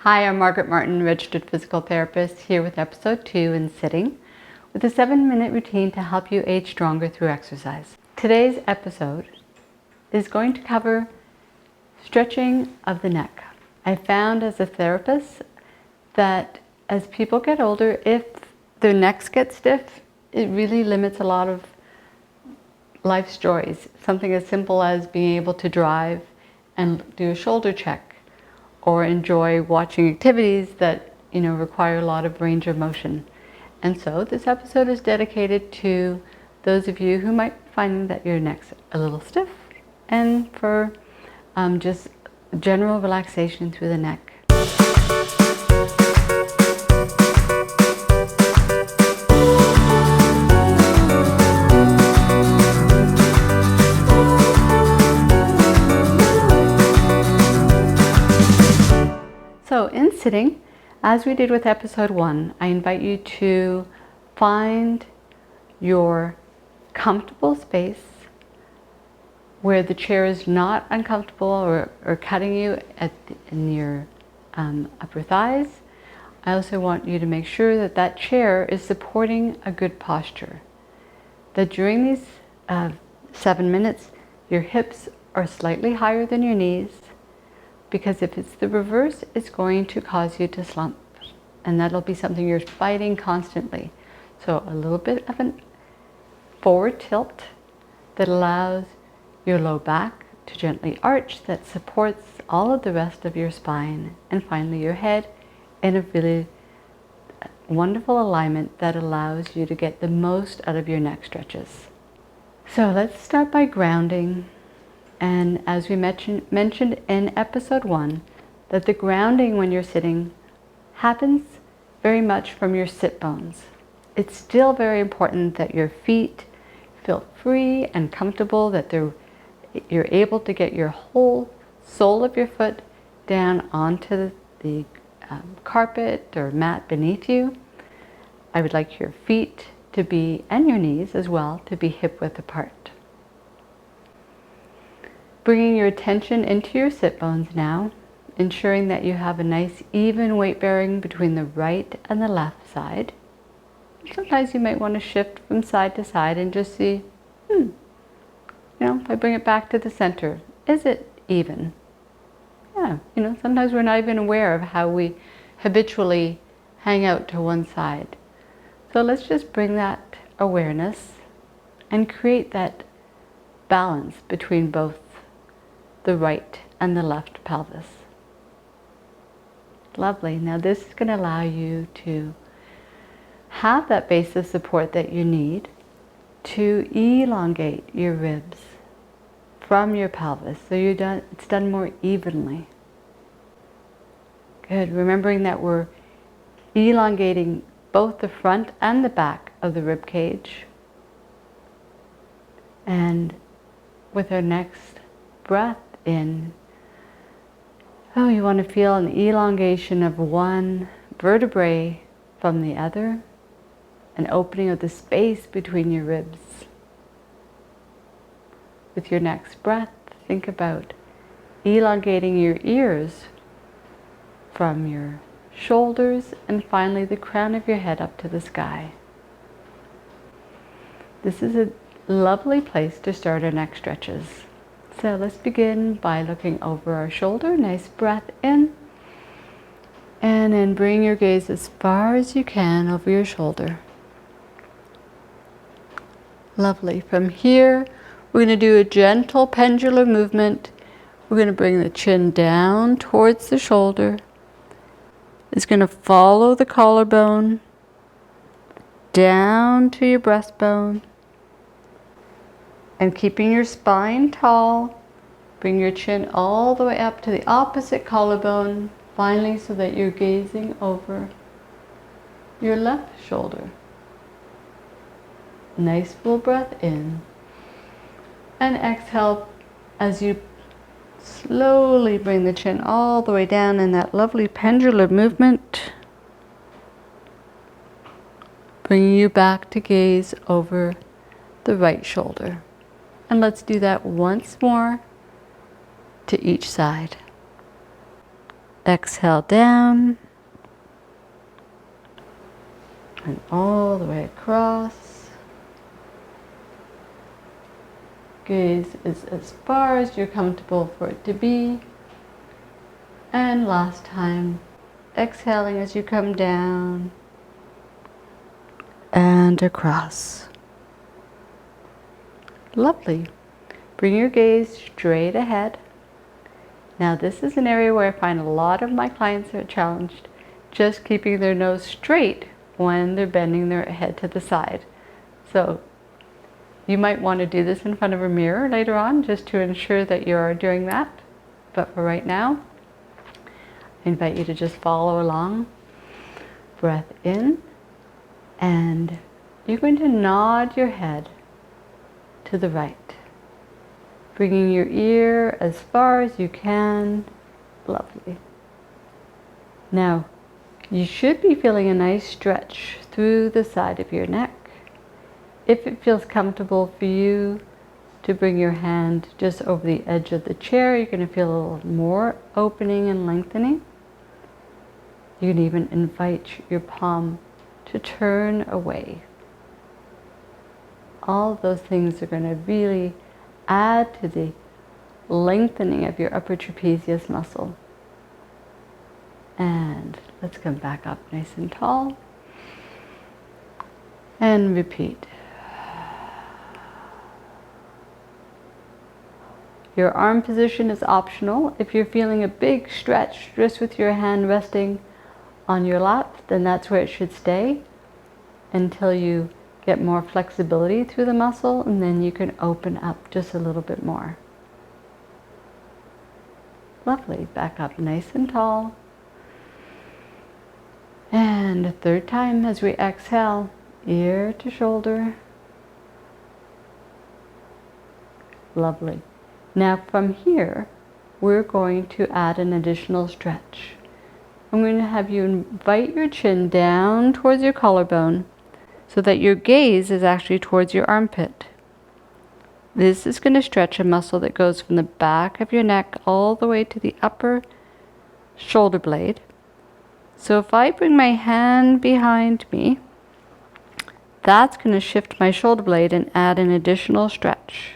Hi, I'm Margaret Martin, registered physical therapist, here with episode 2 in sitting, with a 7-minute routine to help you age stronger through exercise. Today's episode is going to cover stretching of the neck. I found as a therapist that as people get older, if their necks get stiff, it really limits a lot of life's joys. Something as simple as being able to drive and do a shoulder check, or enjoy watching activities that require a lot of range of motion. And so this episode is dedicated to those of you who might find that your neck's a little stiff, and for just general relaxation through the neck. So in sitting, as we did with episode 1, I invite you to find your comfortable space where the chair is not uncomfortable or cutting you in your upper thighs. I also want you to make sure that that chair is supporting a good posture. That during these 7 minutes, your hips are slightly higher than your knees, because if it's the reverse, it's going to cause you to slump, and that'll be something you're fighting constantly. So a little bit of a forward tilt that allows your low back to gently arch, that supports all of the rest of your spine, and finally your head in a really wonderful alignment that allows you to get the most out of your neck stretches. So let's start by grounding. And as we mentioned in episode 1, that the grounding when you're sitting happens very much from your sit bones. It's still very important that your feet feel free and comfortable, that you're able to get your whole sole of your foot down onto the carpet or mat beneath you. I would like your feet to be, and your knees as well, to be hip width apart. Bringing your attention into your sit bones now, ensuring that you have a nice even weight bearing between the right and the left side. Sometimes you might want to shift from side to side and just see, if I bring it back to the center, is it even? Yeah, sometimes we're not even aware of how we habitually hang out to one side. So let's just bring that awareness and create that balance between both the right and the left pelvis. Lovely. Now this is going to allow you to have that base of support that you need to elongate your ribs from your pelvis, so it's done more evenly. Good. Remembering that we're elongating both the front and the back of the rib cage. And with our next breath in, you want to feel an elongation of one vertebrae from the other, an opening of the space between your ribs. With your next breath, think about elongating your ears from your shoulders and finally the crown of your head up to the sky. This is a lovely place to start our neck stretches. So let's begin by looking over our shoulder. Nice breath in. And then bring your gaze as far as you can over your shoulder. Lovely. From here, we're going to do a gentle pendular movement. We're going to bring the chin down towards the shoulder. It's going to follow the collarbone down to your breastbone. And keeping your spine tall, bring your chin all the way up to the opposite collarbone, finally, so that you're gazing over your left shoulder. Nice full breath in. And exhale as you slowly bring the chin all the way down in that lovely pendular movement, bringing you back to gaze over the right shoulder. And let's do that once more to each side. Exhale down and all the way across. Gaze is as far as you're comfortable for it to be. And last time, exhaling as you come down and across. Lovely. Bring your gaze straight ahead. Now this is an area where I find a lot of my clients are challenged just keeping their nose straight when they're bending their head to the side. So you might want to do this in front of a mirror later on just to ensure that you're doing that. But for right now, I invite you to just follow along. Breath in, and you're going to nod your head to the right, bringing your ear as far as you can. Lovely. Now, you should be feeling a nice stretch through the side of your neck. If it feels comfortable for you to bring your hand just over the edge of the chair, you're going to feel a little more opening and lengthening. You can even invite your palm to turn away. All of those things are going to really add to the lengthening of your upper trapezius muscle. And let's come back up nice and tall. And repeat. Your arm position is optional. If you're feeling a big stretch just with your hand resting on your lap, then that's where it should stay until you get more flexibility through the muscle, and then you can open up just a little bit more. Lovely. Back up nice and tall. And a third time as we exhale, ear to shoulder. Lovely. Now from here, we're going to add an additional stretch. I'm going to have you invite your chin down towards your collarbone so that your gaze is actually towards your armpit. This is going to stretch a muscle that goes from the back of your neck all the way to the upper shoulder blade. So if I bring my hand behind me, that's going to shift my shoulder blade and add an additional stretch.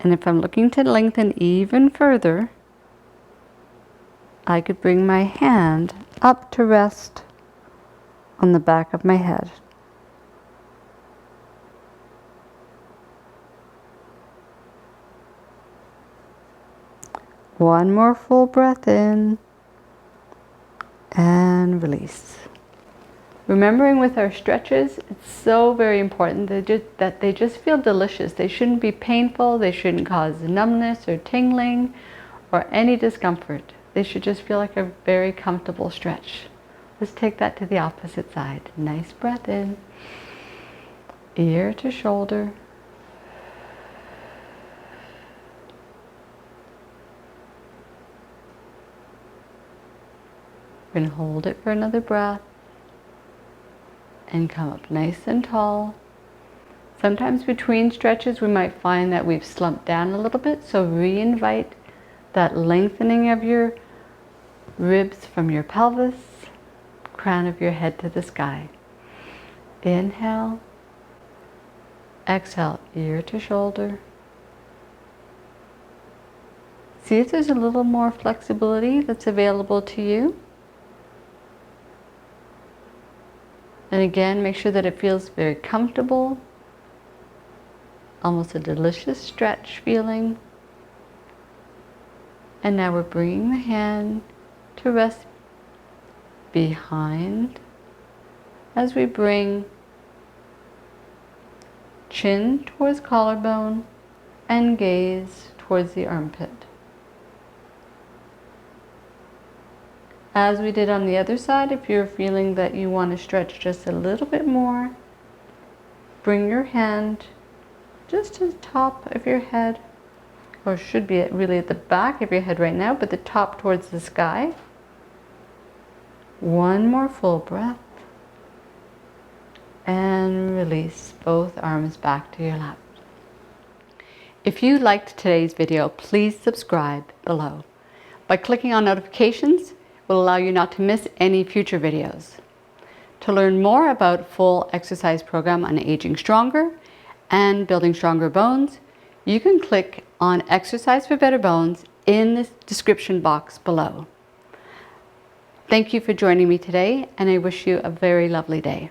And if I'm looking to lengthen even further, I could bring my hand up to rest on the back of my head. One more full breath in and release. Remembering with our stretches, it's so very important that they just feel delicious. They shouldn't be painful, they shouldn't cause numbness or tingling or any discomfort. They should just feel like a very comfortable stretch. Let's take that to the opposite side. Nice breath in, ear to shoulder. We're going to hold it for another breath and come up nice and tall. Sometimes between stretches we might find that we've slumped down a little bit, so re-invite that lengthening of your ribs from your pelvis, crown of your head to the sky. Inhale, exhale, ear to shoulder. See if there's a little more flexibility that's available to you. And again, make sure that it feels very comfortable, almost a delicious stretch feeling. And now we're bringing the hand to rest behind as we bring chin towards collarbone and gaze towards the armpit. As we did on the other side, if you're feeling that you want to stretch just a little bit more, bring your hand just to the top of your head, or should be really at the back of your head right now, but the top towards the sky. One more full breath. And release both arms back to your lap. If you liked today's video, please subscribe below. By clicking on notifications, it will allow you not to miss any future videos. To learn more about full exercise program on aging stronger and building stronger bones, you can click on Exercise for Better Bones in the description box below. Thank you for joining me today, and I wish you a very lovely day.